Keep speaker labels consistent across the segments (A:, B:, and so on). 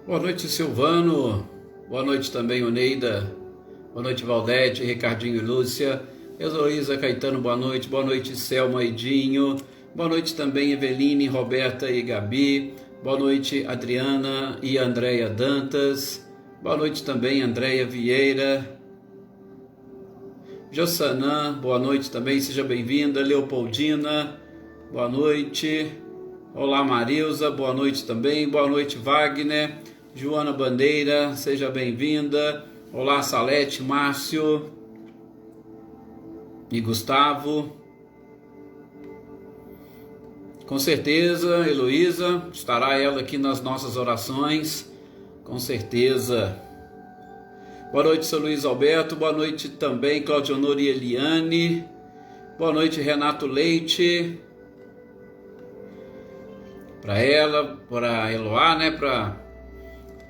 A: Boa noite, Silvano. Boa noite também, Oneida. Boa noite, Valdete, Ricardinho e Lúcia. Heloísa Caetano, boa noite. Boa noite, Selma e Dinho. Boa noite também, Eveline, Roberta e Gabi. Boa noite, Adriana e Andréia Dantas. Boa noite também, Andréia Vieira. Jossanã, boa noite também, seja bem-vinda. Leopoldina, boa noite. Olá, Marilza, boa noite também. Boa noite, Wagner. Joana Bandeira, seja bem-vinda. Olá, Salete, Márcio e Gustavo. Com certeza, Heloísa, estará ela aqui nas nossas orações, com certeza. Boa noite, seu Luiz Alberto. Boa noite também, Claudionor e Eliane. Boa noite, Renato Leite. Para ela, para Eloá, né? Para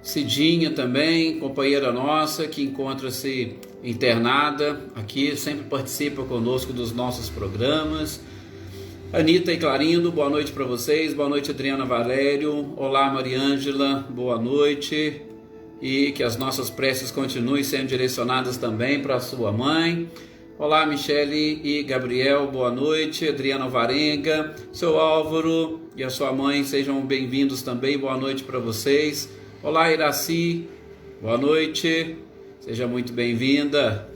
A: Cidinha também, companheira nossa, que encontra-se internada aqui, sempre participa conosco dos nossos programas. Anitta e Clarindo, boa noite para vocês. Boa noite, Adriana Valério. Olá, Mariângela, boa noite. E que as nossas preces continuem sendo direcionadas também para a sua mãe. Olá, Michele e Gabriel, boa noite. Adriana Varenga, seu Álvaro e a sua mãe, sejam bem-vindos também, boa noite para vocês. Olá, Iraci, boa noite, seja muito bem-vinda.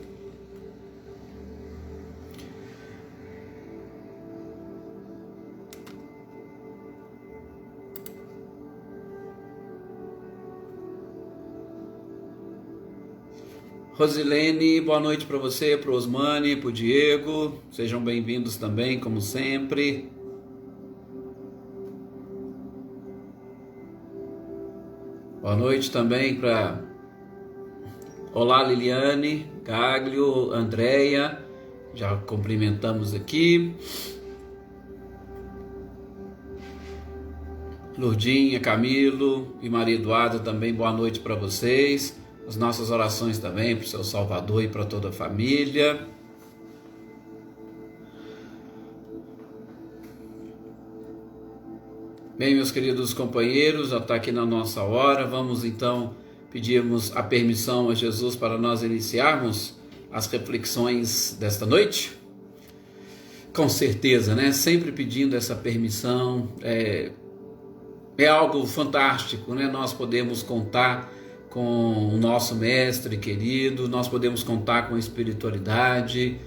A: Rosilene, boa noite para você, para o Osmani, para o Diego, sejam bem-vindos também, como sempre. Boa noite também para... Olá, Liliane, Gaglio, Andréia, já cumprimentamos aqui. Lourdinha, Camilo e Maria Eduarda também, boa noite para vocês. As nossas orações também para o seu Salvador e para toda a família. Bem, meus queridos companheiros, já está aqui na nossa hora. Vamos então pedirmos a permissão a Jesus para nós iniciarmos as reflexões desta noite? Com certeza, né? Sempre pedindo essa permissão. É algo fantástico, né? Nós podemos contar com o nosso mestre querido, nós podemos contar com a espiritualidade,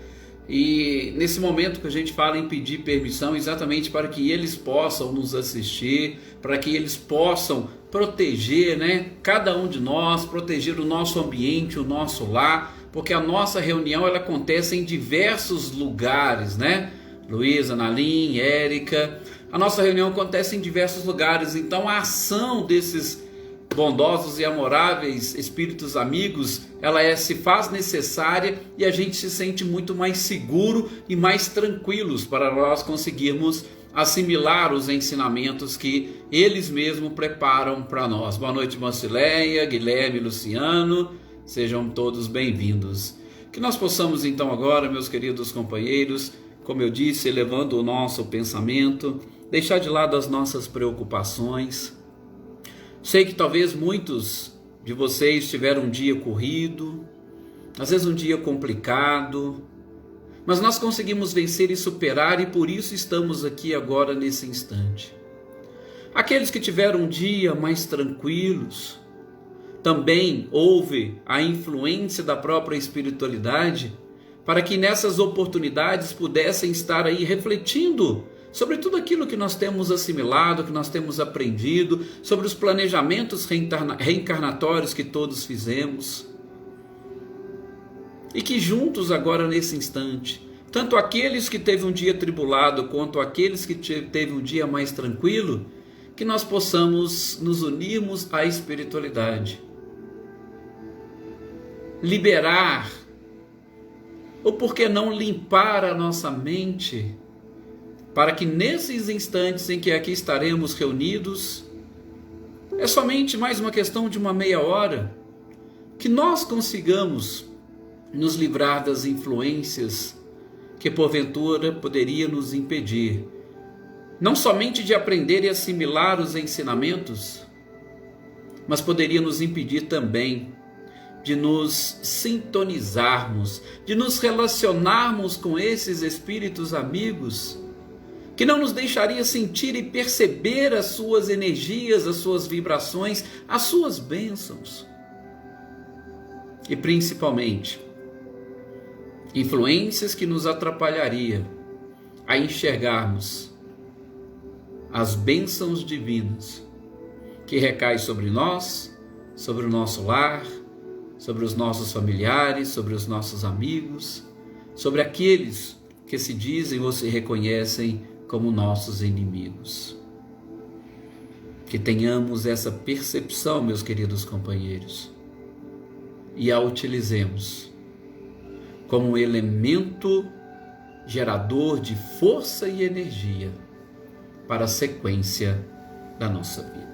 A: e nesse momento que a gente fala em pedir permissão, exatamente para que eles possam nos assistir, para que eles possam proteger, né, cada um de nós, proteger o nosso ambiente, o nosso lar, porque a nossa reunião ela acontece em diversos lugares, né? Luísa, Nalim, Érica, a nossa reunião acontece em diversos lugares, então a ação desses bondosos e amoráveis espíritos amigos, ela se faz necessária e a gente se sente muito mais seguro e mais tranquilos para nós conseguirmos assimilar os ensinamentos que eles mesmos preparam para nós. Boa noite, Mancileia, Guilherme, Luciano, sejam todos bem-vindos. Que nós possamos então agora, meus queridos companheiros, como eu disse, elevando o nosso pensamento, deixar de lado as nossas preocupações. Sei que talvez muitos de vocês tiveram um dia corrido, às vezes um dia complicado, mas nós conseguimos vencer e superar e por isso estamos aqui agora nesse instante. Aqueles que tiveram um dia mais tranquilos, também houve a influência da própria espiritualidade para que nessas oportunidades pudessem estar aí refletindo sobre tudo aquilo que nós temos assimilado, que nós temos aprendido, sobre os planejamentos reencarnatórios que todos fizemos. E que juntos agora nesse instante, tanto aqueles que teve um dia tribulado, quanto aqueles que teve um dia mais tranquilo, que nós possamos nos unirmos à espiritualidade. Liberar, ou por que não limpar a nossa mente, para que nesses instantes em que aqui estaremos reunidos, é somente mais uma questão de uma meia hora, que nós consigamos nos livrar das influências que porventura poderia nos impedir não somente de aprender e assimilar os ensinamentos, mas poderia nos impedir também de nos sintonizarmos, de nos relacionarmos com esses espíritos amigos, que não nos deixaria sentir e perceber as suas energias, as suas vibrações, as suas bênçãos. E principalmente, influências que nos atrapalharia a enxergarmos as bênçãos divinas que recaem sobre nós, sobre o nosso lar, sobre os nossos familiares, sobre os nossos amigos, sobre aqueles que se dizem ou se reconhecem como nossos inimigos. Que tenhamos essa percepção, meus queridos companheiros, e a utilizemos como um elemento gerador de força e energia para a sequência da nossa vida.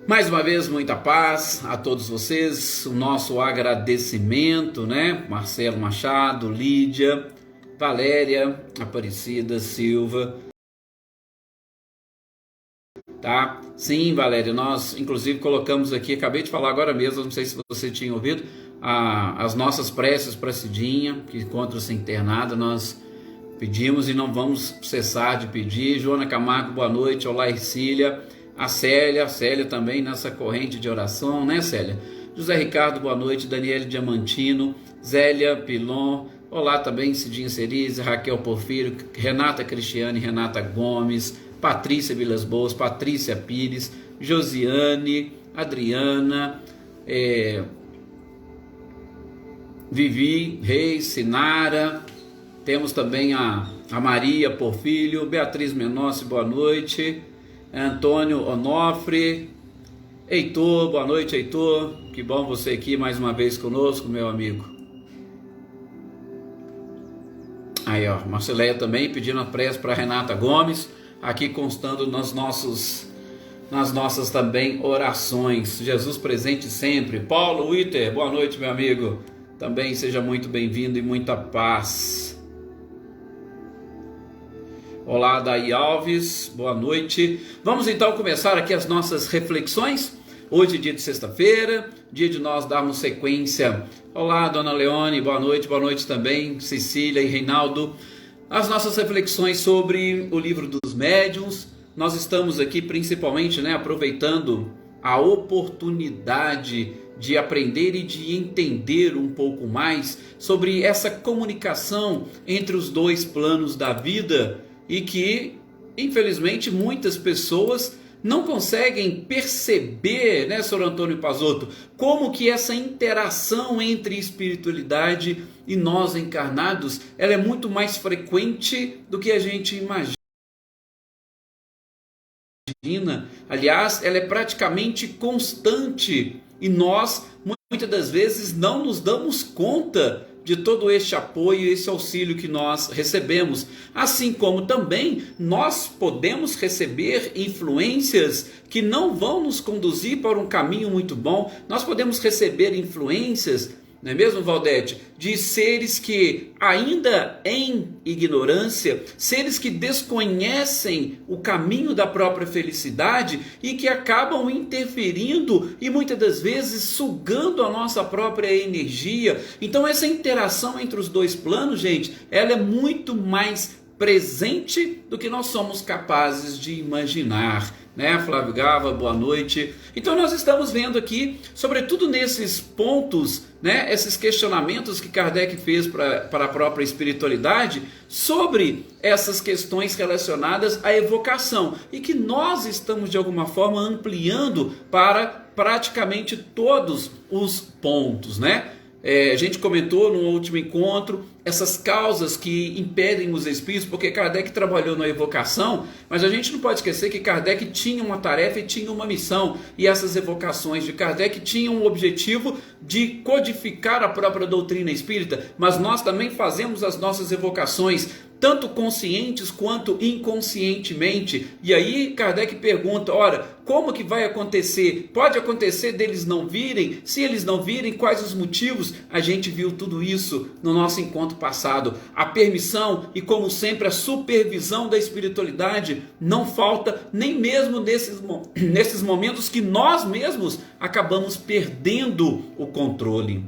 A: Mais uma vez, muita paz a todos vocês, o nosso agradecimento, né? Marcelo Machado, Lídia, Valéria, Aparecida, Silva. Tá? Sim, Valéria, nós inclusive colocamos aqui, acabei de falar agora mesmo, não sei se você tinha ouvido, as nossas preces para Cidinha, que encontra-se internada, nós pedimos e não vamos cessar de pedir. Joana Camargo, boa noite. Olá, Ercília. A Célia também nessa corrente de oração, né, Célia? José Ricardo, boa noite. Daniele Diamantino, Zélia Pilon, olá também, Cidinha Cerise, Raquel Porfírio, Renata Cristiane, Renata Gomes, Patrícia Vilas Boas, Patrícia Pires, Josiane, Adriana, Vivi Reis, Sinara, temos também a Maria Porfírio, Beatriz Menossi, boa noite. Antônio Onofre, Heitor, boa noite, Heitor, que bom você aqui mais uma vez conosco, meu amigo. Aí, ó, Marceleia também pedindo a prece para Renata Gomes, aqui constando nas nossas também orações. Jesus presente sempre. Paulo Witter, boa noite, meu amigo, também seja muito bem-vindo e muita paz. Olá, Daí Alves, boa noite. Vamos então começar aqui as nossas reflexões. Hoje, dia de sexta-feira, dia de nós darmos sequência. Olá, Dona Leone, boa noite também, Cecília e Reinaldo. As nossas reflexões sobre o livro dos médiuns. Nós estamos aqui principalmente, né, aproveitando a oportunidade de aprender e de entender um pouco mais sobre essa comunicação entre os dois planos da vida, e que, infelizmente, muitas pessoas não conseguem perceber, né, Sr. Antônio Pazotto, como que essa interação entre espiritualidade e nós encarnados, ela é muito mais frequente do que a gente imagina. Aliás, ela é praticamente constante e nós, muitas das vezes, não nos damos conta de todo este apoio e esse auxílio que nós recebemos, assim como também nós podemos receber influências que não vão nos conduzir para um caminho muito bom. Nós podemos receber influências, não é mesmo, Valdete, de seres que ainda em ignorância, seres que desconhecem o caminho da própria felicidade e que acabam interferindo e muitas das vezes sugando a nossa própria energia. Então essa interação entre os dois planos, gente, ela é muito mais presente do que nós somos capazes de imaginar, né? Flávio Gava, boa noite. Então nós estamos vendo aqui, sobretudo nesses pontos, né, esses questionamentos que Kardec fez para a própria espiritualidade sobre essas questões relacionadas à evocação e que nós estamos de alguma forma ampliando para praticamente todos os pontos, né? A gente comentou no último encontro essas causas que impedem os espíritos, porque Kardec trabalhou na evocação, mas a gente não pode esquecer que Kardec tinha uma tarefa e tinha uma missão, e essas evocações de Kardec tinham o objetivo de codificar a própria doutrina espírita, mas nós também fazemos as nossas evocações tanto conscientes quanto inconscientemente. E aí Kardec pergunta, ora, como que vai acontecer? Pode acontecer deles não virem? Se eles não virem, quais os motivos? A gente viu tudo isso no nosso encontro encontro passado. A permissão e, como sempre, a supervisão da espiritualidade não falta nem mesmo nesses momentos que nós mesmos acabamos perdendo o controle.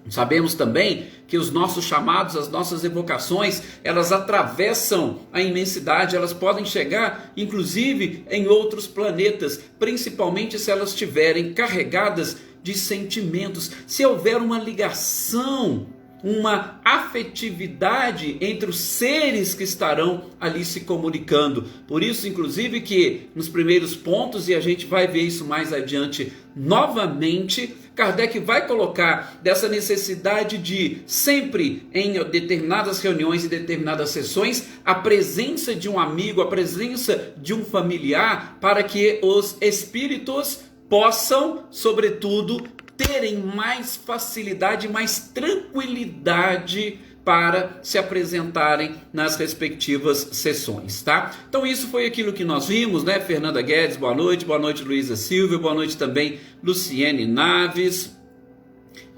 A: Sabemos também que os nossos chamados, as nossas evocações, elas atravessam a imensidade, elas podem chegar inclusive em outros planetas, principalmente se elas estiverem carregadas de sentimentos, se houver uma ligação, uma afetividade entre os seres que estarão ali se comunicando. Por isso, inclusive, que nos primeiros pontos, e a gente vai ver isso mais adiante novamente, Kardec vai colocar dessa necessidade de sempre, em determinadas reuniões e determinadas sessões, a presença de um amigo, a presença de um familiar, para que os espíritos possam, sobretudo, terem mais facilidade, mais tranquilidade para se apresentarem nas respectivas sessões, tá? Então isso foi aquilo que nós vimos, né? Fernanda Guedes, boa noite Luísa Silvia, boa noite também Luciene Naves,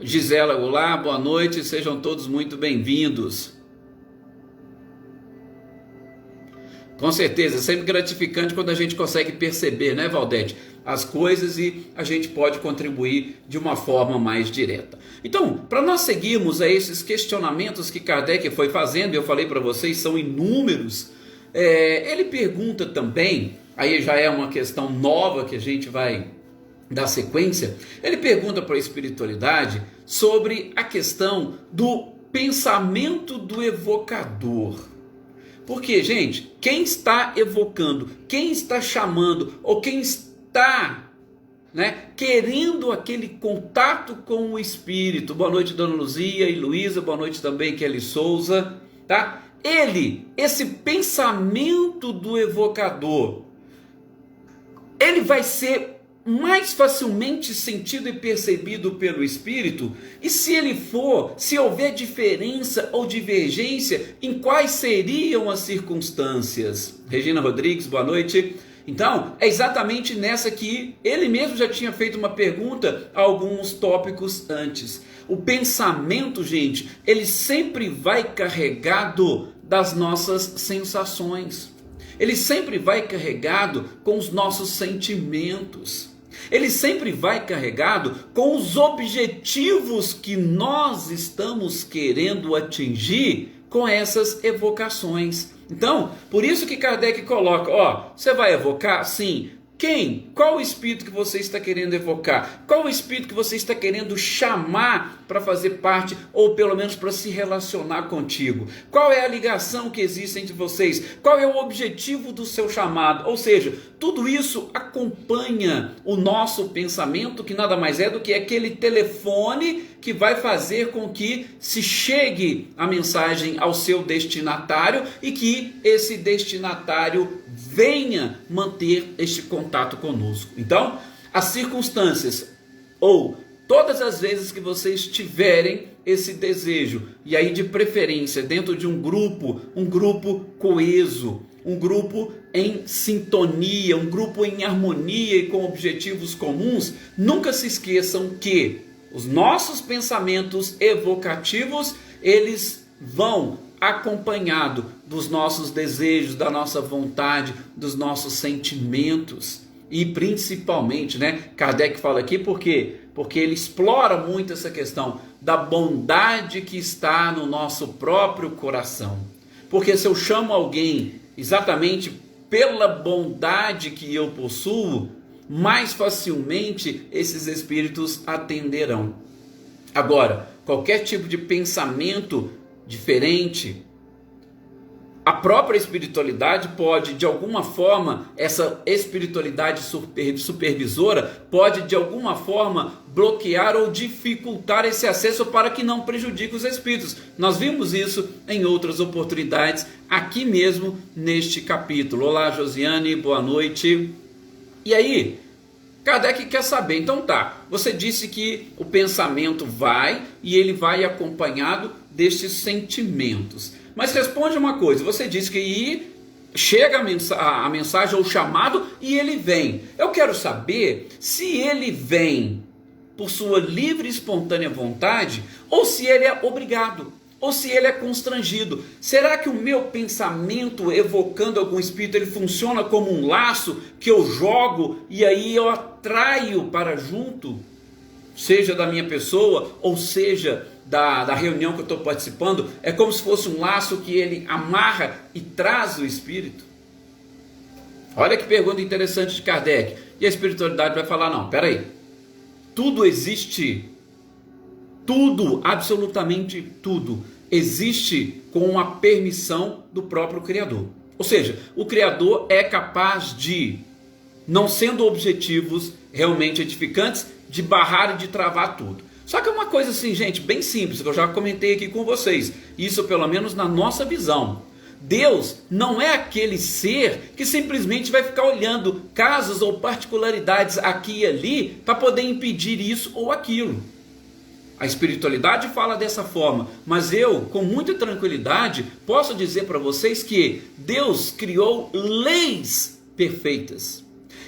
A: Gisela, olá, boa noite, sejam todos muito bem-vindos. Com certeza, é sempre gratificante quando a gente consegue perceber, né, Valdete, as coisas e a gente pode contribuir de uma forma mais direta. Então, para nós seguirmos a esses questionamentos que Kardec foi fazendo, eu falei para vocês, são inúmeros, ele pergunta também, aí já é uma questão nova que a gente vai dar sequência, ele pergunta para a espiritualidade sobre a questão do pensamento do evocador. Porque, gente, quem está evocando, quem está chamando, ou quem está, querendo aquele contato com o Espírito, boa noite Dona Luzia e Luísa, boa noite também Kelly Souza, tá? Esse pensamento do evocador, ele vai ser mais facilmente sentido e percebido pelo Espírito, e se houver diferença ou divergência, em quais seriam as circunstâncias? Regina Rodrigues, boa noite. Então, é exatamente nessa que ele mesmo já tinha feito uma pergunta há alguns tópicos antes. O pensamento, gente, ele sempre vai carregado das nossas sensações. Ele sempre vai carregado com os nossos sentimentos. Ele sempre vai carregado com os objetivos que nós estamos querendo atingir com essas evocações. Então, por isso que Kardec coloca, você vai evocar? Sim. Quem? Qual o espírito que você está querendo evocar? Qual o espírito que você está querendo chamar para fazer parte, ou pelo menos para se relacionar contigo? Qual é a ligação que existe entre vocês? Qual é o objetivo do seu chamado? Ou seja, tudo isso acompanha o nosso pensamento, que nada mais é do que aquele telefone que vai fazer com que se chegue a mensagem ao seu destinatário e que esse destinatário venha manter este contato conosco. Então, as circunstâncias, ou todas as vezes que vocês tiverem esse desejo, e aí de preferência dentro de um grupo coeso, um grupo em sintonia, um grupo em harmonia e com objetivos comuns, nunca se esqueçam que os nossos pensamentos evocativos, eles vão acompanhado dos nossos desejos, da nossa vontade, dos nossos sentimentos. E principalmente, Kardec fala aqui porque ele explora muito essa questão da bondade que está no nosso próprio coração. Porque se eu chamo alguém exatamente pela bondade que eu possuo, mais facilmente esses espíritos atenderão. Agora, qualquer tipo de pensamento diferente, a própria espiritualidade pode, de alguma forma, essa espiritualidade supervisora pode, de alguma forma, bloquear ou dificultar esse acesso para que não prejudique os espíritos. Nós vimos isso em outras oportunidades, aqui mesmo neste capítulo. Olá, Josiane, boa noite. E aí, Kardec quer saber, então você disse que o pensamento vai e ele vai acompanhado destes sentimentos. Mas responde uma coisa, você disse que chega a mensagem ou o chamado e ele vem. Eu quero saber se ele vem por sua livre e espontânea vontade ou se ele é obrigado. ou se ele é constrangido. Será que o meu pensamento evocando algum espírito, ele funciona como um laço que eu jogo e aí eu atraio para junto, seja da minha pessoa ou seja da reunião que eu estou participando? É como se fosse um laço que ele amarra e traz o espírito. Olha que pergunta interessante de Kardec. E a espiritualidade vai falar: não, peraí, tudo existe, tudo, absolutamente tudo, existe com a permissão do próprio Criador. Ou seja, o Criador é capaz de, não sendo objetivos realmente edificantes, de barrar e de travar tudo. Só que é uma coisa assim, gente, bem simples, que eu já comentei aqui com vocês, isso pelo menos na nossa visão. Deus não é aquele ser que simplesmente vai ficar olhando casos ou particularidades aqui e ali para poder impedir isso ou aquilo. A espiritualidade fala dessa forma, mas eu, com muita tranquilidade, posso dizer para vocês que Deus criou leis perfeitas.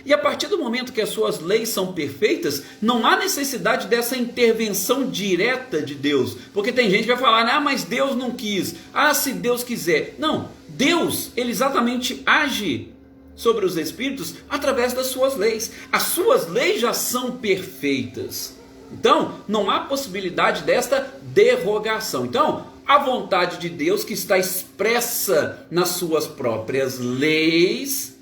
A: E a partir do momento que as suas leis são perfeitas, não há necessidade dessa intervenção direta de Deus. Porque tem gente que vai falar: ah, mas Deus não quis. Ah, se Deus quiser. Não, Deus, ele exatamente age sobre os espíritos através das suas leis. As suas leis já são perfeitas. Então, não há possibilidade desta derrogação. Então, a vontade de Deus, que está expressa nas suas próprias leis,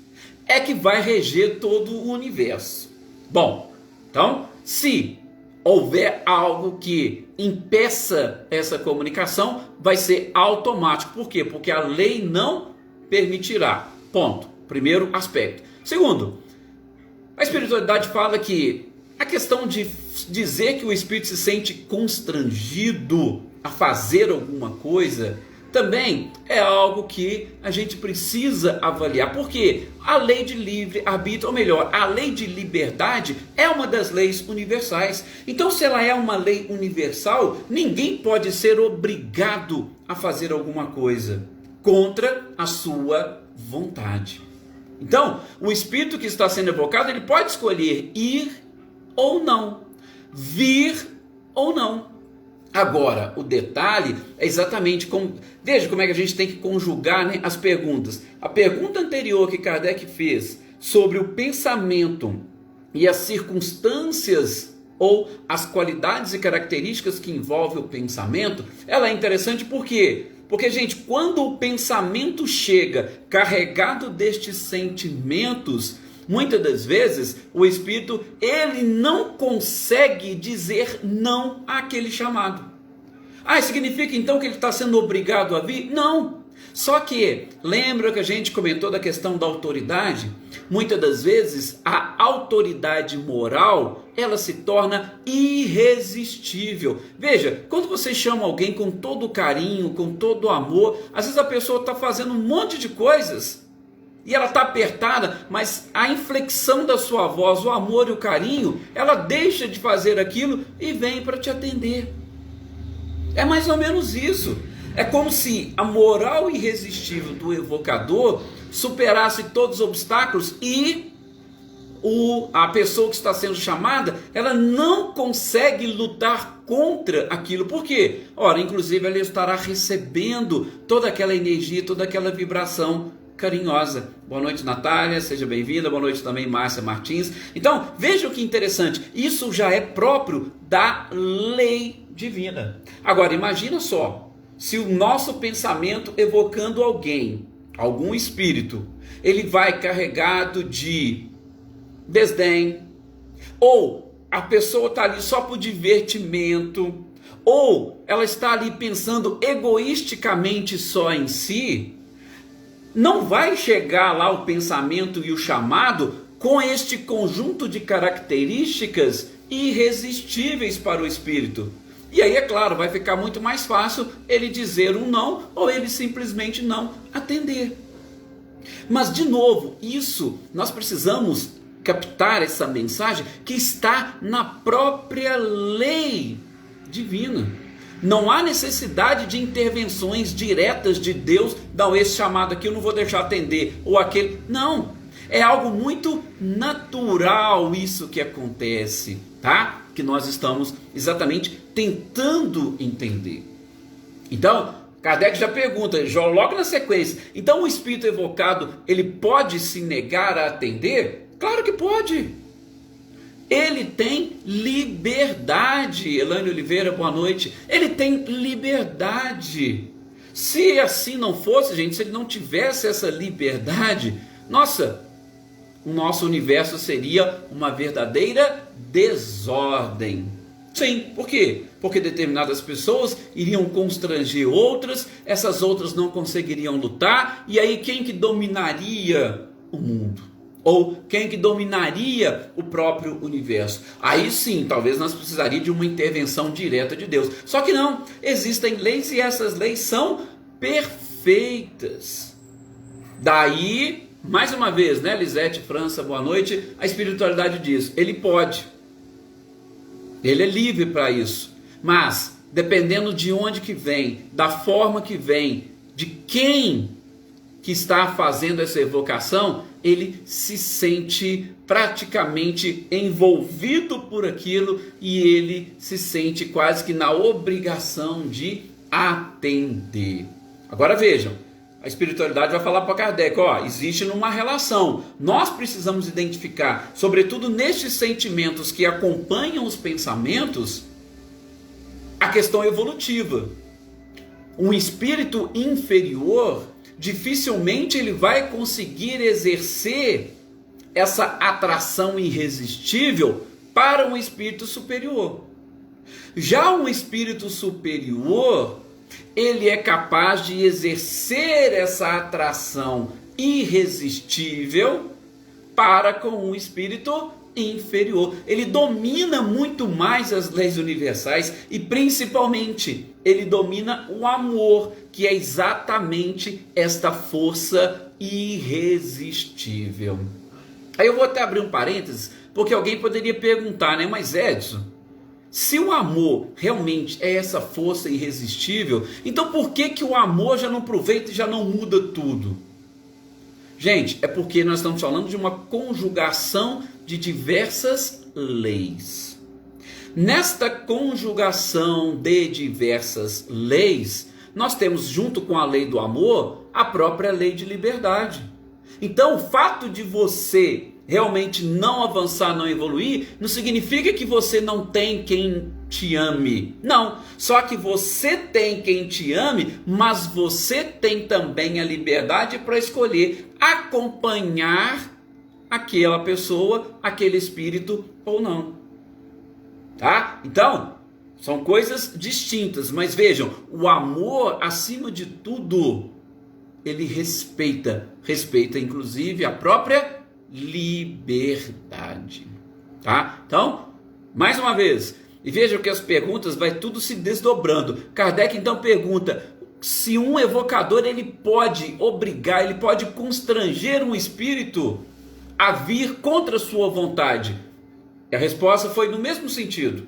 A: é que vai reger todo o universo. Bom, então, se houver algo que impeça essa comunicação, vai ser automático. Por quê? Porque a lei não permitirá. Ponto. Primeiro aspecto. Segundo, a espiritualidade fala que a questão de dizer que o espírito se sente constrangido a fazer alguma coisa também é algo que a gente precisa avaliar, porque a lei de livre-arbítrio, ou melhor, a lei de liberdade é uma das leis universais. Então, se ela é uma lei universal, ninguém pode ser obrigado a fazer alguma coisa contra a sua vontade. Então, o espírito que está sendo evocado, ele pode escolher ir ou não, vir ou não. Agora, o detalhe é exatamente como... Veja como é que a gente tem que conjugar, né, as perguntas. A pergunta anterior que Kardec fez sobre o pensamento e as circunstâncias ou as qualidades e características que envolvem o pensamento, ela é interessante por quê? Porque, gente, quando o pensamento chega carregado destes sentimentos, muitas das vezes o espírito ele não consegue dizer não àquele chamado. Ah, significa então que ele está sendo obrigado a vir? Não. Só que, lembra que a gente comentou da questão da autoridade? Muitas das vezes a autoridade moral, ela se torna irresistível. Veja, quando você chama alguém com todo carinho, com todo amor, às vezes a pessoa está fazendo um monte de coisas e ela está apertada, mas a inflexão da sua voz, o amor e o carinho, ela deixa de fazer aquilo e vem para te atender. É mais ou menos isso. É como se a moral irresistível do evocador superasse todos os obstáculos e a pessoa que está sendo chamada, ela não consegue lutar contra aquilo. Por quê? Ora, inclusive ela estará recebendo toda aquela energia, toda aquela vibração carinhosa. Boa noite, Natália, seja bem-vinda. Boa noite também, Márcia Martins. Então, veja que interessante, isso já é próprio da lei divina. Agora, imagina só, se o nosso pensamento evocando alguém, algum espírito, ele vai carregado de desdém, ou a pessoa está ali só por divertimento, ou ela está ali pensando egoisticamente só em si, não vai chegar lá o pensamento e o chamado com este conjunto de características irresistíveis para o espírito. E aí, é claro, vai ficar muito mais fácil ele dizer um não ou ele simplesmente não atender. Mas, de novo, isso nós precisamos captar essa mensagem que está na própria lei divina. Não há necessidade de intervenções diretas de Deus. Não, esse chamado aqui eu não vou deixar atender, ou aquele. Não, é algo muito natural isso que acontece, tá? Que nós estamos exatamente tentando entender. Então, Kardec já pergunta, logo na sequência, então o espírito evocado, ele pode se negar a atender? Claro que pode. Ele tem liberdade. Elaine Oliveira, boa noite. Ele tem liberdade. Se assim não fosse, gente, se ele não tivesse essa liberdade, nossa, o nosso universo seria uma verdadeira desordem. Sim, por quê? Porque determinadas pessoas iriam constranger outras, essas outras não conseguiriam lutar, e aí quem que dominaria o mundo? Ou quem que dominaria o próprio universo? Aí sim, talvez nós precisaríamos de uma intervenção direta de Deus. Só que não, existem leis e essas leis são perfeitas. Daí, mais uma vez, né, Lisete França, boa noite, a espiritualidade diz, ele pode. Ele é livre para isso, mas dependendo de onde que vem, da forma que vem, de quem que está fazendo essa evocação, ele se sente praticamente envolvido por aquilo e ele se sente quase que na obrigação de atender. Agora vejam, a espiritualidade vai falar para Kardec, existe uma relação. Nós precisamos identificar, sobretudo nestes sentimentos que acompanham os pensamentos, a questão evolutiva. Um espírito inferior, dificilmente ele vai conseguir exercer essa atração irresistível para um espírito superior. Já um espírito superior, ele é capaz de exercer essa atração irresistível para com um espírito inferior. Ele domina muito mais as leis universais e principalmente ele domina o amor, que é exatamente esta força irresistível. Aí eu vou até abrir um parênteses, porque alguém poderia perguntar, né? Mas Edson, se o amor realmente é essa força irresistível, então por que o amor já não aproveita e já não muda tudo? Gente, é porque nós estamos falando de uma conjugação de diversas leis. Nesta conjugação de diversas leis, nós temos junto com a lei do amor, a própria lei de liberdade. Então o fato de você realmente não avançar, não evoluir, não significa que você não tem quem te ame. Não, só que você tem quem te ame, mas você tem também a liberdade para escolher acompanhar aquela pessoa, aquele espírito ou não. Tá? Então, são coisas distintas, mas vejam, o amor, acima de tudo, ele respeita inclusive a própria liberdade, tá? Então, mais uma vez, e vejam que as perguntas vai tudo se desdobrando. Kardec então pergunta se um evocador ele pode obrigar, ele pode constranger um espírito a vir contra a sua vontade. E a resposta foi no mesmo sentido.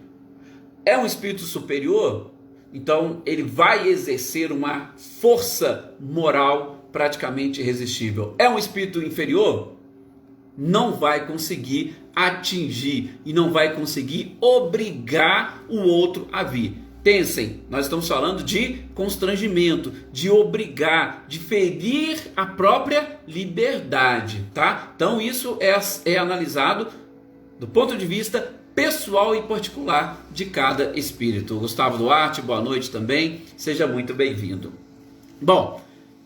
A: É um espírito superior, então ele vai exercer uma força moral praticamente irresistível. É um espírito inferior? Não vai conseguir atingir e não vai conseguir obrigar o outro a vir. Pensem, nós estamos falando de constrangimento, de obrigar, de ferir a própria liberdade, tá? Então isso é analisado do ponto de vista pessoal e particular de cada espírito. Gustavo Duarte, boa noite também, seja muito bem-vindo. Bom,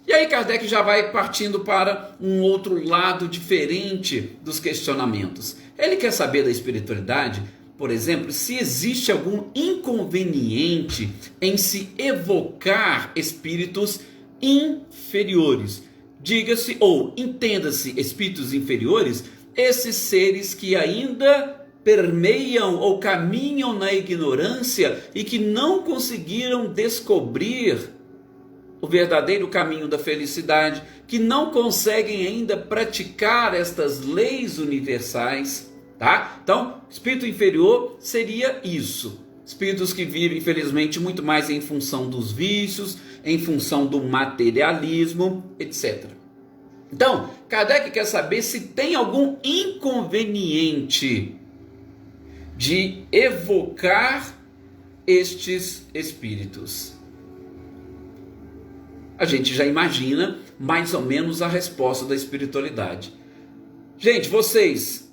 A: e aí Kardec já vai partindo para um outro lado diferente dos questionamentos. Ele quer saber da espiritualidade, por exemplo, se existe algum inconveniente em se evocar espíritos inferiores. Diga-se, ou entenda-se, espíritos inferiores, esses seres que ainda permeiam ou caminham na ignorância e que não conseguiram descobrir o verdadeiro caminho da felicidade, que não conseguem ainda praticar estas leis universais, tá? Então, espírito inferior seria isso. Espíritos que vivem, infelizmente, muito mais em função dos vícios, em função do materialismo, etc. Então, Kardec quer saber se tem algum inconveniente de evocar estes espíritos. a gente já imagina mais ou menos a resposta da espiritualidade. Gente, vocês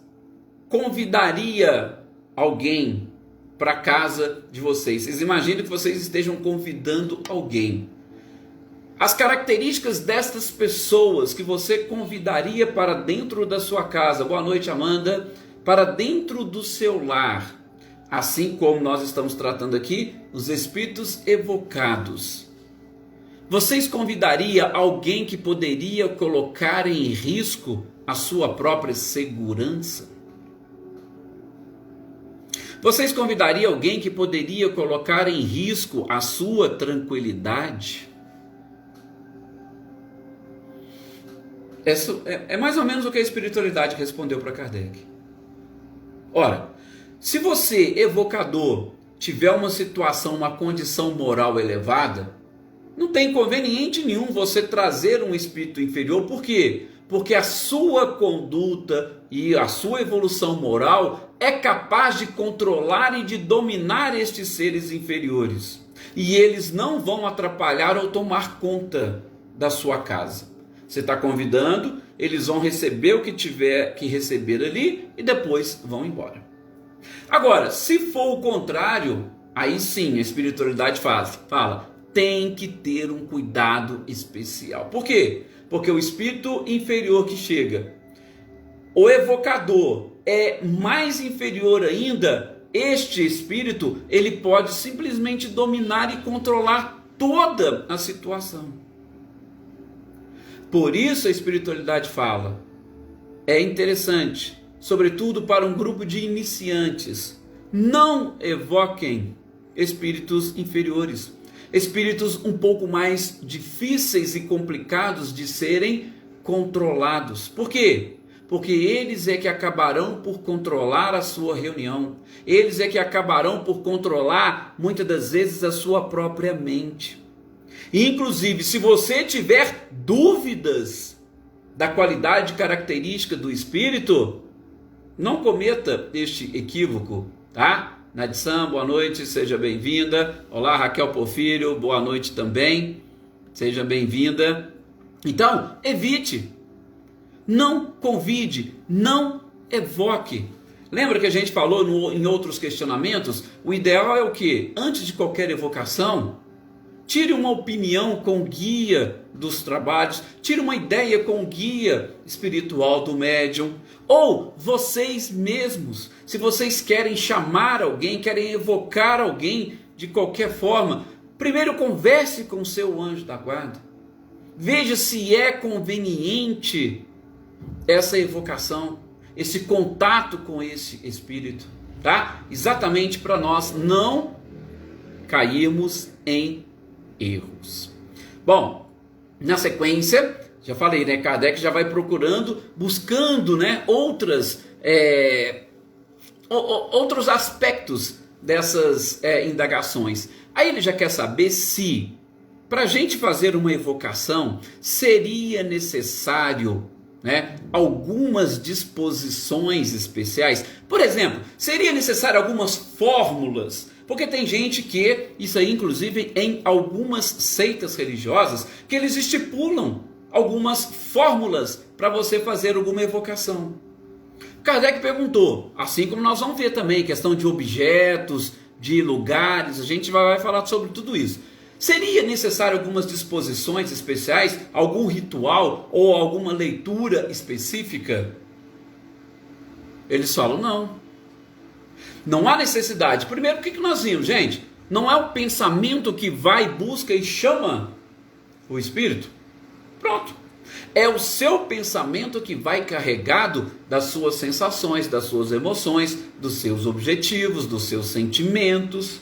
A: convidaria alguém para a casa de vocês? Vocês imaginam que vocês estejam convidando alguém. As características destas pessoas que você convidaria para dentro da sua casa, boa noite Amanda, para dentro do seu lar, assim como nós estamos tratando aqui, os espíritos evocados. Vocês convidaria alguém que poderia colocar em risco a sua própria segurança? Vocês convidariam alguém que poderia colocar em risco a sua tranquilidade? Isso é mais ou menos o que a espiritualidade respondeu para Kardec. Ora, se você, evocador, tiver uma situação, uma condição moral elevada, não tem inconveniente nenhum você trazer um espírito inferior. Por quê? Porque a sua conduta e a sua evolução moral é capaz de controlar e de dominar estes seres inferiores. E eles não vão atrapalhar ou tomar conta da sua casa. Você está convidando, eles vão receber o que tiver que receber ali e depois vão embora. Agora, se for o contrário, aí sim a espiritualidade fala, tem que ter um cuidado especial. Por quê? Porque o espírito inferior que chega, o evocador é mais inferior ainda, este espírito, ele pode simplesmente dominar e controlar toda a situação. Por isso a espiritualidade fala, é interessante, sobretudo para um grupo de iniciantes, não evoquem espíritos inferiores, espíritos um pouco mais difíceis e complicados de serem controlados. Por quê? Porque eles é que acabarão por controlar a sua reunião, eles é que acabarão por controlar muitas das vezes a sua própria mente. Inclusive, se você tiver dúvidas da qualidade característica do espírito, não cometa este equívoco, tá? Nadissan, boa noite, seja bem-vinda. Olá, Raquel Porfírio, boa noite também, seja bem-vinda. Então, evite, não convide, não evoque. Lembra que a gente falou em outros questionamentos? O ideal é o quê? Antes de qualquer evocação, tire uma opinião com o guia dos trabalhos, tire uma ideia com o guia espiritual do médium, ou vocês mesmos, se vocês querem chamar alguém, querem evocar alguém de qualquer forma, primeiro converse com o seu anjo da guarda, veja se é conveniente essa evocação, esse contato com esse espírito, tá? Exatamente para nós não cairmos em erros. Bom, na sequência, já falei, né? Kardec já vai buscando, né? Outros aspectos dessas indagações. Aí ele já quer saber se, para a gente fazer uma evocação, seria necessário, né, algumas disposições especiais. Por exemplo, seria necessário algumas fórmulas. Porque tem gente que, isso aí inclusive em algumas seitas religiosas, que eles estipulam algumas fórmulas para você fazer alguma evocação. Kardec perguntou, assim como nós vamos ver também, questão de objetos, de lugares, a gente vai falar sobre tudo isso. Seria necessário algumas disposições especiais, algum ritual ou alguma leitura específica? Eles falam, não. Não há necessidade. Primeiro, o que nós vimos, gente? Não é o pensamento que vai, busca e chama o espírito? Pronto. É o seu pensamento que vai carregado das suas sensações, das suas emoções, dos seus objetivos, dos seus sentimentos.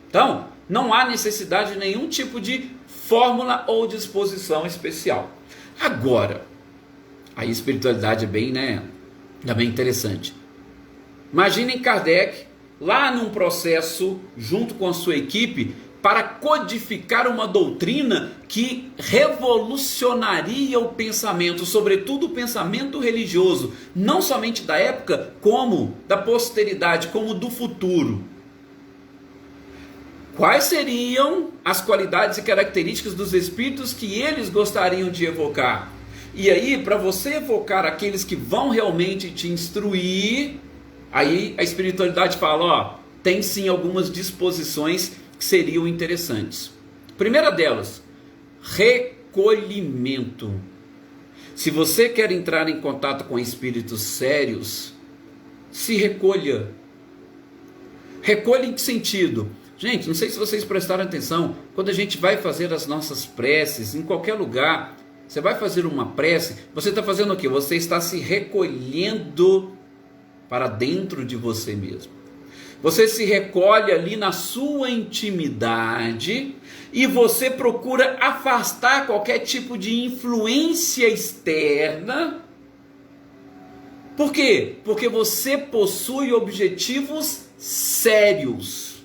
A: Então, não há necessidade de nenhum tipo de fórmula ou disposição especial. Agora, a espiritualidade é bem interessante. Imaginem Kardec lá num processo junto com a sua equipe para codificar uma doutrina que revolucionaria o pensamento, sobretudo o pensamento religioso, não somente da época, como da posteridade, como do futuro. quais seriam as qualidades e características dos espíritos que eles gostariam de evocar. E aí, para você evocar aqueles que vão realmente te instruir, aí a espiritualidade fala, ó, tem sim algumas disposições que seriam interessantes. Primeira delas, recolhimento. Se você quer entrar em contato com espíritos sérios, se recolha. Recolha em que sentido? Gente, não sei se vocês prestaram atenção, quando a gente vai fazer as nossas preces, em qualquer lugar, você vai fazer uma prece, você está fazendo o quê? Você está se recolhendo para dentro de você mesmo. Você se recolhe ali na sua intimidade e você procura afastar qualquer tipo de influência externa. Por quê? Porque você possui objetivos sérios.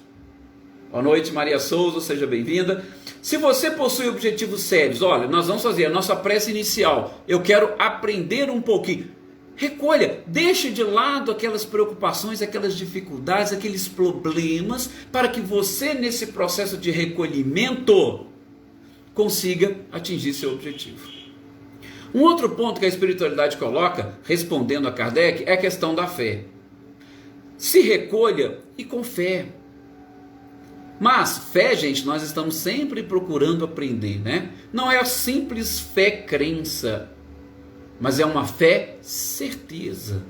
A: Boa noite, Maria Souza, seja bem-vinda. Se você possui objetivos sérios, olha, nós vamos fazer a nossa prece inicial. Eu quero aprender um pouquinho. Recolha, deixe de lado aquelas preocupações, aquelas dificuldades, aqueles problemas, para que você, nesse processo de recolhimento, consiga atingir seu objetivo. Um outro ponto que a espiritualidade coloca, respondendo a Kardec, é a questão da fé. Se recolha e com fé. Mas fé, gente, nós estamos sempre procurando aprender, né? Não é a simples fé-crença, mas é uma fé certeza.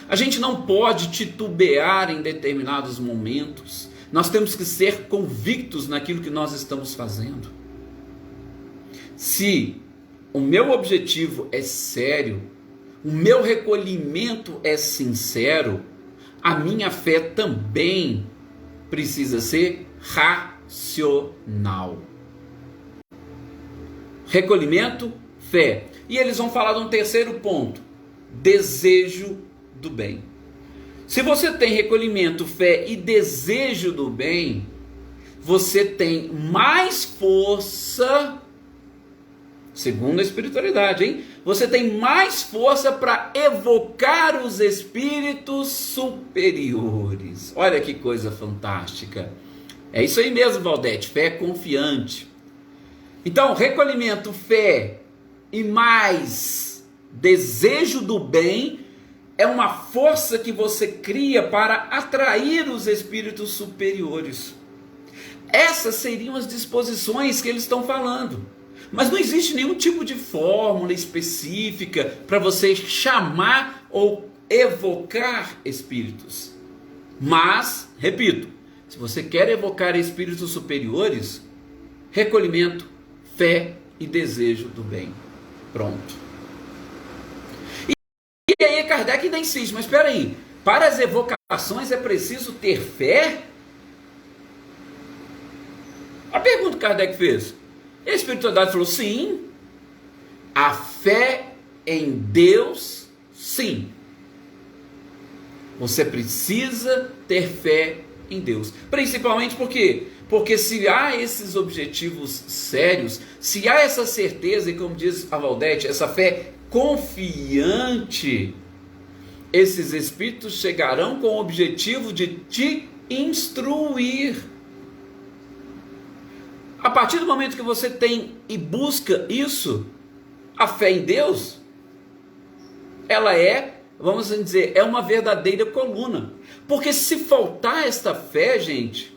A: A gente não pode titubear em determinados momentos. Nós temos que ser convictos naquilo que nós estamos fazendo. Se o meu objetivo é sério, o meu recolhimento é sincero, a minha fé também precisa ser racional. Recolhimento, fé. E eles vão falar de um terceiro ponto: desejo do bem. Se você tem recolhimento, fé e desejo do bem, você tem mais força, segundo a espiritualidade, hein? Você tem mais força para evocar os espíritos superiores. Olha que coisa fantástica. É isso aí mesmo, Valdete, fé confiante. Então, recolhimento, fé e mais desejo do bem é uma força que você cria para atrair os espíritos superiores. Essas seriam as disposições que eles estão falando. Mas não existe nenhum tipo de fórmula específica para você chamar ou evocar espíritos. Mas, repito, se você quer evocar espíritos superiores, recolhimento, fé e desejo do bem. Pronto. E aí Kardec ainda insiste, mas espera aí, para as evocações é preciso ter fé? A pergunta que Kardec fez. A espiritualidade falou, sim, a fé em Deus, sim. Você precisa ter fé em Deus. Principalmente por quê? Porque se há esses objetivos sérios, se há essa certeza, e como diz a Valdete, essa fé confiante, esses espíritos chegarão com o objetivo de te instruir. A partir do momento que você tem e busca isso, a fé em Deus, ela é, vamos dizer, é uma verdadeira coluna. Porque se faltar esta fé, gente,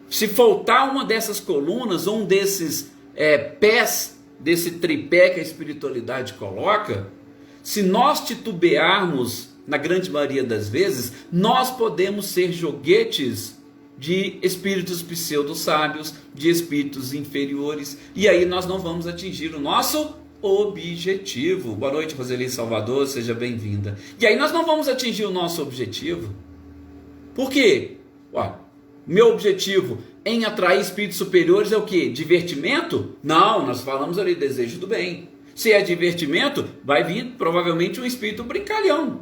A: se faltar uma dessas colunas, um desses pés, desse tripé que a espiritualidade coloca, se nós titubearmos, na grande maioria das vezes, nós podemos ser joguetes de espíritos pseudo-sábios, de espíritos inferiores, e aí nós não vamos atingir o nosso objetivo. Boa noite, Roseli Salvador, seja bem-vinda. E aí nós não vamos atingir o nosso objetivo. Por quê? Meu objetivo em atrair espíritos superiores é o quê? Divertimento? Não, nós falamos ali desejo do bem. Se é divertimento, vai vir provavelmente um espírito brincalhão.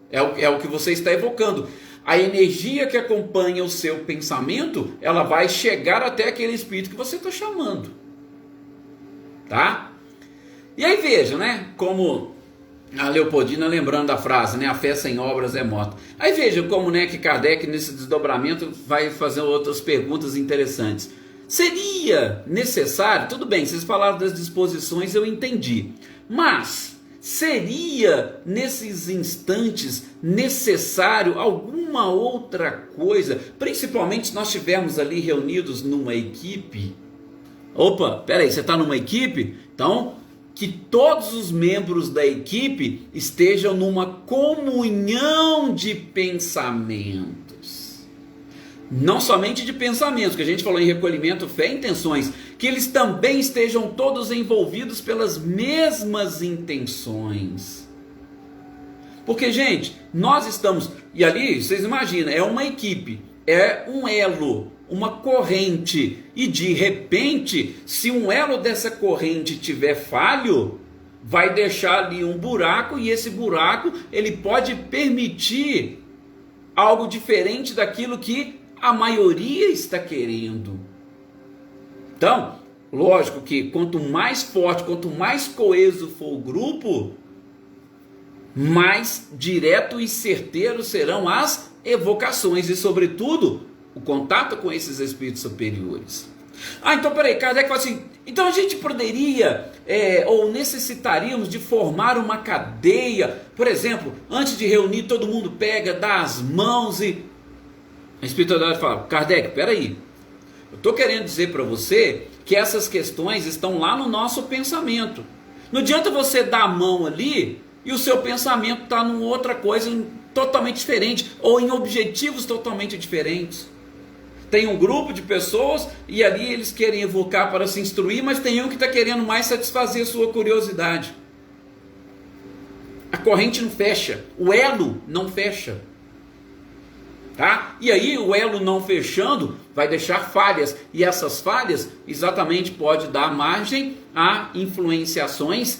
A: É o que você está evocando. A energia que acompanha o seu pensamento, ela vai chegar até aquele espírito que você está chamando. Tá? E aí veja, né? Como A Leopoldina lembrando a frase, né? A fé sem obras é morta. Aí veja como, né, que Kardec nesse desdobramento vai fazer outras perguntas interessantes. Seria necessário, tudo bem, vocês falaram das disposições, eu entendi, mas seria nesses instantes necessário alguma outra coisa, principalmente se nós estivermos ali reunidos numa equipe? Opa, peraí, você está numa equipe? Então, que todos os membros da equipe estejam numa comunhão de pensamentos. Não somente de pensamentos, que a gente falou em recolhimento, fé e intenções, que eles também estejam todos envolvidos pelas mesmas intenções. Porque, gente, nós estamos, e ali, vocês imaginam, é uma equipe, é um elo, uma corrente, e de repente, se um elo dessa corrente tiver falho, vai deixar ali um buraco, e esse buraco, ele pode permitir algo diferente daquilo que a maioria está querendo. Então, lógico que quanto mais forte, quanto mais coeso for o grupo, mais direto e certeiro serão as evocações e, sobretudo, o contato com esses espíritos superiores. Então peraí, Kardec fala assim, então a gente poderia, ou necessitaríamos de formar uma cadeia, por exemplo, antes de reunir todo mundo pega, dá as mãos e... A espiritualidade fala, Kardec, peraí, eu estou querendo dizer para você que essas questões estão lá no nosso pensamento. Não adianta você dar a mão ali e o seu pensamento está em outra coisa totalmente diferente, ou em objetivos totalmente diferentes. Tem um grupo de pessoas e ali eles querem evocar para se instruir, mas tem um que está querendo mais satisfazer a sua curiosidade. A corrente não fecha, o elo não fecha. Tá? E aí o elo não fechando vai deixar falhas, e essas falhas exatamente pode dar margem a influenciações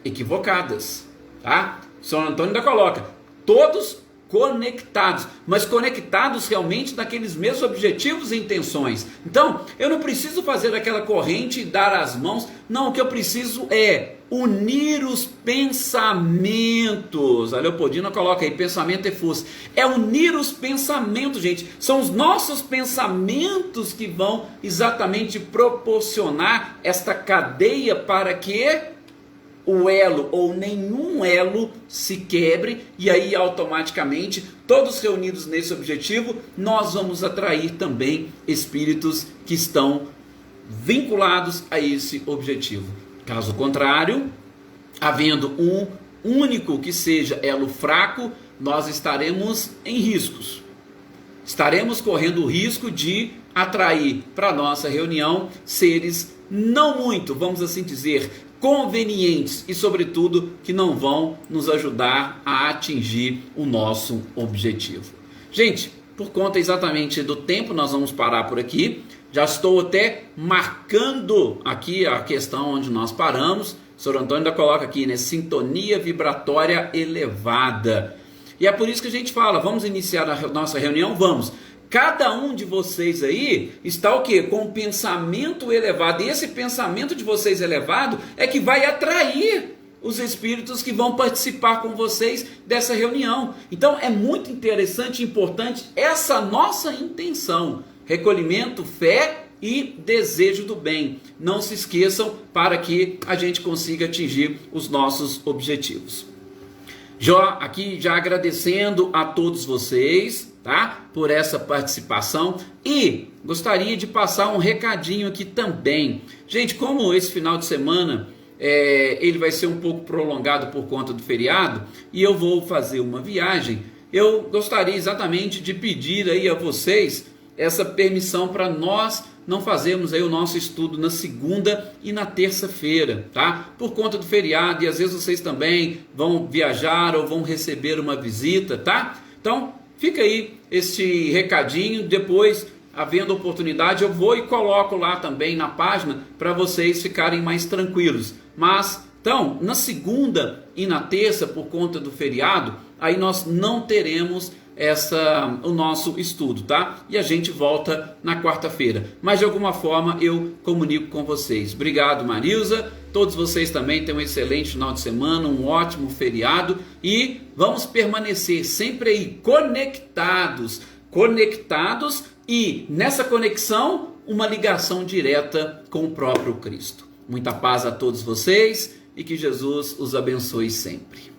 A: equivocadas. Tá? São Antônio ainda coloca, todos conectados, mas conectados realmente naqueles mesmos objetivos e intenções. Então, eu não preciso fazer aquela corrente e dar as mãos, não, o que eu preciso é unir os pensamentos. A Leopoldina coloca aí, pensamento e força. É unir os pensamentos, gente. São os nossos pensamentos que vão exatamente proporcionar esta cadeia para que o elo ou nenhum elo se quebre, e aí automaticamente, todos reunidos nesse objetivo, nós vamos atrair também espíritos que estão vinculados a esse objetivo. Caso contrário, havendo um único que seja elo fraco, nós estaremos em riscos. Estaremos correndo o risco de atrair para a nossa reunião seres não muito, vamos assim dizer, convenientes e, sobretudo, que não vão nos ajudar a atingir o nosso objetivo. Gente, por conta exatamente do tempo, nós vamos parar por aqui. Já estou até marcando aqui a questão onde nós paramos. O Sr. Antônio ainda coloca aqui, né? Sintonia vibratória elevada. E é por isso que a gente fala, vamos iniciar a nossa reunião? Vamos. Cada um de vocês aí está o quê? Com um pensamento elevado. E esse pensamento de vocês elevado é que vai atrair os espíritos que vão participar com vocês dessa reunião. Então é muito interessante e importante essa nossa intenção. Recolhimento, fé e desejo do bem. Não se esqueçam, para que a gente consiga atingir os nossos objetivos. Aqui já agradecendo a todos vocês, tá? Por essa participação, e gostaria de passar um recadinho aqui também. Gente, como esse final de semana ele vai ser um pouco prolongado por conta do feriado, e eu vou fazer uma viagem, eu gostaria exatamente de pedir aí a vocês essa permissão para nós não fazermos aí o nosso estudo na segunda e na terça-feira, tá? Por conta do feriado, e às vezes vocês também vão viajar ou vão receber uma visita, tá? Então, fica aí este recadinho. Depois, havendo oportunidade, eu vou e coloco lá também na página para vocês ficarem mais tranquilos. Mas Então, na segunda e na terça, por conta do feriado, aí nós não teremos o nosso estudo, tá? E a gente volta na quarta-feira. Mas de alguma forma eu comunico com vocês. Obrigado, Marilza. Todos vocês também tenham um excelente final de semana, um ótimo feriado e vamos permanecer sempre aí conectados e nessa conexão uma ligação direta com o próprio Cristo. Muita paz a todos vocês e que Jesus os abençoe sempre.